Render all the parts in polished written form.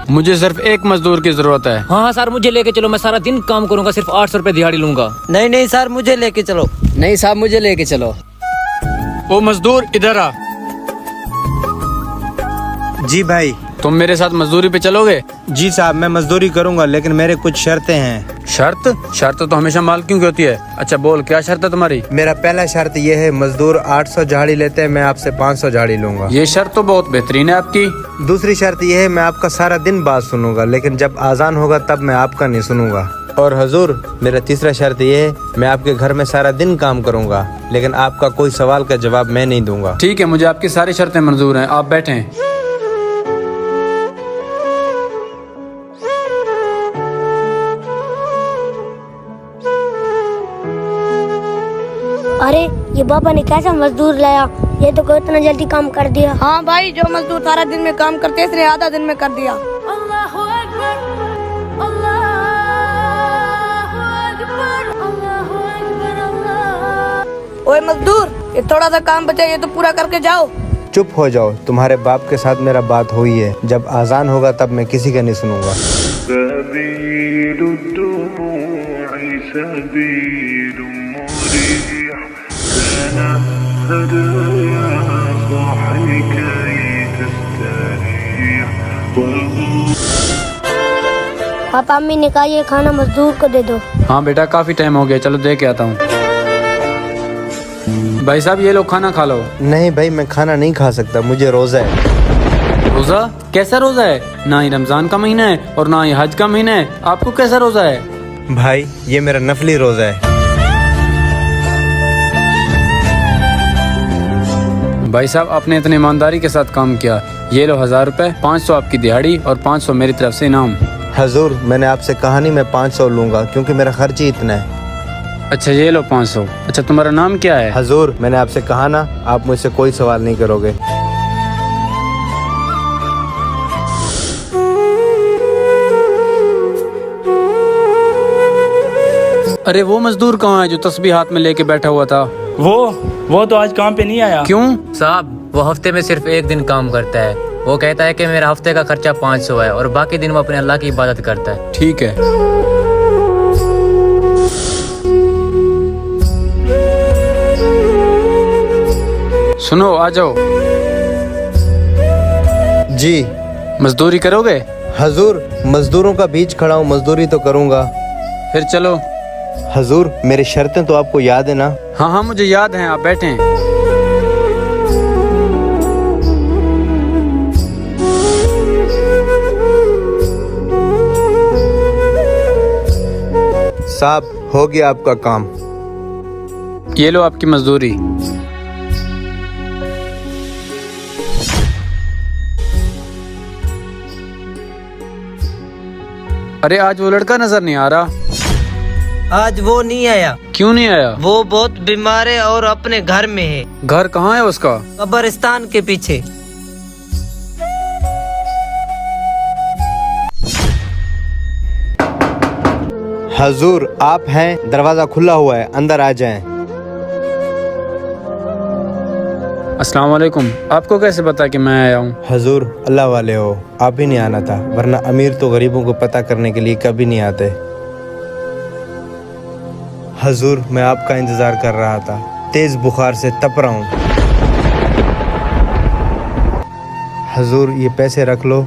मुझे सिर्फ एक मजदूर की जरूरत है। हाँ हाँ सर, मुझे लेके चलो, मैं सारा दिन काम करूंगा, सिर्फ 800 रुपए दिहाड़ी लूंगा। नहीं नहीं सर, मुझे लेके चलो। नहीं साहब, मुझे लेके चलो। ओ मजदूर इधर आ। जी भाई। तुम मेरे साथ मजदूरी पे चलोगे? जी साहब, मैं मजदूरी करूंगा, लेकिन मेरे कुछ शर्तें हैं। शर्त तो हमेशा मालिकों की होती है। अच्छा बोल, क्या शर्त है तुम्हारी? मेरा पहला शर्त ये है, मजदूर 800 झाड़ी लेते हैं, मैं आपसे 500 झाड़ी लूंगा। ये शर्त तो बहुत बेहतरीन है आपकी। दूसरी शर्त ये है, मैं आपका सारा दिन बात सुनूंगा, लेकिन जब आजान होगा तब मैं आपका नहीं सुनूंगा। और हजूर, मेरा तीसरा शर्त ये है, मैं आपके घर में सारा दिन काम करूंगा, लेकिन आपका कोई सवाल का जवाब मैं नहीं दूंगा। ठीक है, मुझे आपकी सारी शर्तें मंजूर हैं, आप बैठें। अरे ये बाबा ने कैसा मजदूर लाया, ये तो इतना जल्दी काम कर दिया। हाँ भाई, जो मजदूर सारा दिन में काम करते इसने आधा दिन में कर दिया। ओए मजदूर, ये थोड़ा सा काम बचा, ये तो पूरा करके जाओ। चुप हो जाओ, तुम्हारे बाप के साथ मेरा बात हुई है, जब आजान होगा तब मैं किसी का नहीं सुनूंगा। पापा अम्मी ने कहा ये खाना मजदूर को दे दो। हाँ बेटा, काफी टाइम हो गया, चलो दे के आता हूँ। भाई साहब ये लो, खाना खा लो। नहीं भाई, मैं खाना नहीं खा सकता, मुझे रोजा है। रोजा? कैसा रोजा है? ना ही रमजान का महीना है और ना ही हज का महीना है, आपको कैसा रोजा है? भाई ये मेरा नफली रोजा है। भाई साहब आपने इतनी ईमानदारी के साथ काम किया, ये लो 1000 रुपए, 500 आपकी दिहाड़ी और 500 मेरी तरफ से इनाम। हजूर, मैंने आपसे कहा नहीं मैं 500 लूंगा, क्योंकि मेरा खर्च ही इतना है। अच्छा ये लो 500। अच्छा तुम्हारा नाम क्या है? हजूर, मैंने आपसे कहा ना, आप मुझसे कोई सवाल नहीं करोगे। अरे वो मजदूर कहाँ है जो तस्बीह हाथ में लेके बैठा हुआ था? वो तो आज काम पे नहीं आया। क्यों? साहब वो हफ्ते में सिर्फ एक दिन काम करता है, वो कहता है कि मेरा हफ्ते का खर्चा 500 है और बाकी दिन वो अपने अल्लाह की इबादत करता है। ठीक है। सुनो, आ जाओ। जी। मजदूरी करोगे? हजूर, मजदूरों का बीच खड़ा हूँ, मजदूरी तो करूँगा। फिर चलो। हजूर, मेरी शर्तें तो आपको याद है ना? हाँ हाँ मुझे याद है, आप बैठें। साहब हो गया आपका काम। ये लो आपकी मजदूरी। अरे आज वो लड़का नजर नहीं आ रहा। आज वो नहीं आया। क्यों नहीं आया? वो बहुत बीमार है और अपने घर में है। घर कहाँ है उसका? कब्रिस्तान के पीछे। हजूर आप हैं, दरवाजा खुला हुआ है, अंदर आ जाएं। अस्सलाम वालेकुम। आपको कैसे पता कि मैं आया हूँ? हजूर अल्लाह वाले हो, आप ही नहीं आना था, वरना अमीर तो गरीबों को पता करने के लिए कभी नहीं आते। हजूर मैं आपका इंतजार कर रहा था, तेज बुखार से तप रहा हूँ। हजूर ये पैसे रख लो,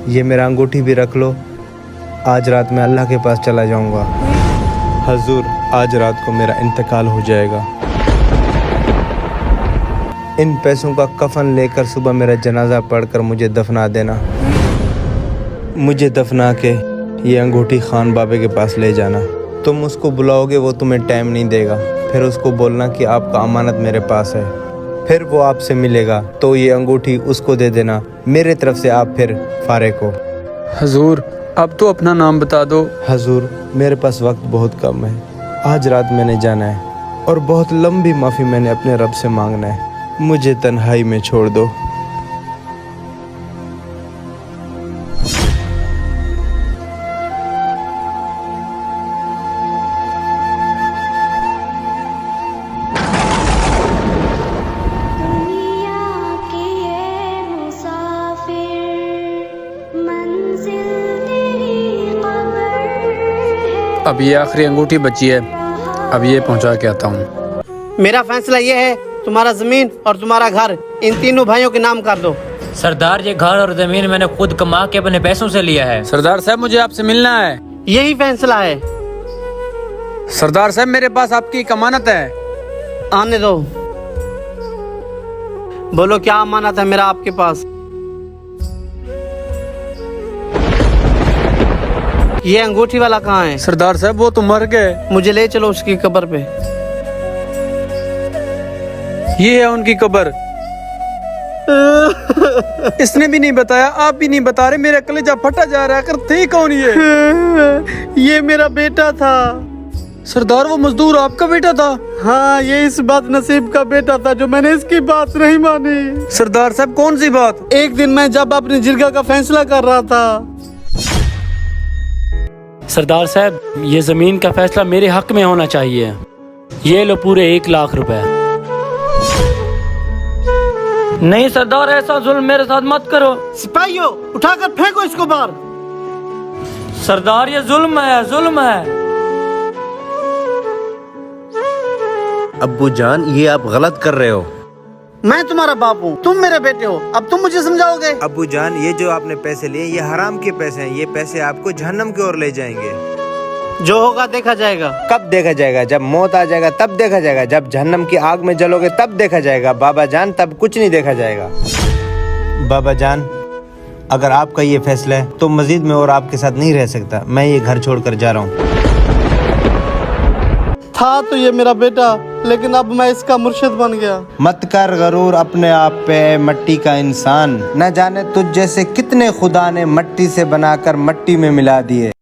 ये मेरा अंगूठी भी रख लो, आज रात मैं अल्लाह के पास चला जाऊंगा। हजूर आज रात को मेरा इंतकाल हो जाएगा, इन पैसों का कफन लेकर सुबह मेरा जनाजा पढ़कर मुझे दफना देना। मुझे दफना के ये अंगूठी खान बाबे के पास ले जाना। तुम उसको बुलाओगे, वो तुम्हें टाइम नहीं देगा, फिर उसको बोलना कि आपका अमानत मेरे पास है। फिर वो आपसे मिलेगा तो ये अंगूठी उसको दे देना, मेरे तरफ से आप फिर फारिग हो। हजूर अब तो अपना नाम बता दो। हजूर मेरे पास वक्त बहुत कम है, आज रात मैंने जाना है और बहुत लंबी माफ़ी मैंने अपने रब से मांगना है, मुझे तन्हाई में छोड़ दो। अब ये आखिरी अंगूठी बची है, अब ये पहुंचा के आता हूँ। मेरा फैसला ये है, तुम्हारा जमीन और तुम्हारा घर इन तीनों भाइयों के नाम कर दो। सरदार, ये घर और जमीन मैंने खुद कमा के अपने पैसों से लिया है। सरदार साहब मुझे आपसे मिलना है। यही फैसला है। सरदार साहब मेरे पास आपकी एक अमानत है। आने दो। बोलो क्या अमानत है मेरा आपके पास? ये अंगूठी वाला कहाँ है? सरदार साहब वो तो मर गए। मुझे ले चलो उसकी कब्र पे। ये है उनकी कब्र। इसने भी नहीं बताया, आप भी नहीं बता रहे, मेरा कलेजा फटा जा रहा है। कर थे कौन ये मेरा बेटा था। सरदार वो मजदूर आपका बेटा था? हाँ, ये इस बात नसीब का बेटा था जो मैंने इसकी बात नहीं मानी। सरदार साहब कौन सी बात? एक दिन मैं जब अपनी जिरगा का फैसला कर रहा था। सरदार साहब, ये ज़मीन का फैसला मेरे हक में होना चाहिए। ये लो पूरे 1 लाख रुपए। नहीं सरदार, ऐसा जुल्म मेरे साथ मत करो। सिपाहियों, उठाकर फेंको इसको बाहर। सरदार ये जुल्म है, जुल्म है। अब्बू जान, ये आप गलत कर रहे हो। मैं तुम्हारा बाप हूँ, तुम मेरे बेटे हो, अब तुम मुझे समझाओगे? अब्बू जान, ये जो आपने पैसे लिए ये हराम के पैसे हैं। ये पैसे आपको जहन्नम की ओर ले जाएंगे। जो होगा देखा जाएगा। कब देखा जाएगा? जब मौत आ जाएगा तब देखा जाएगा। जब जहन्नम की आग में जलोगे तब देखा जाएगा बाबा जान, तब कुछ नहीं देखा जाएगा। बाबा जान, अगर आपका ये फैसला है तो मजीद में और आपके साथ नहीं रह सकता। मैं ये घर छोड़कर जा रहा हूँ। था तो ये मेरा बेटा, लेकिन अब मैं इसका मुर्शिद बन गया। मत कर गरूर अपने आप पे, मट्टी का इंसान। न जाने तुझ जैसे कितने खुदा ने मट्टी से बनाकर मट्टी में मिला दिए।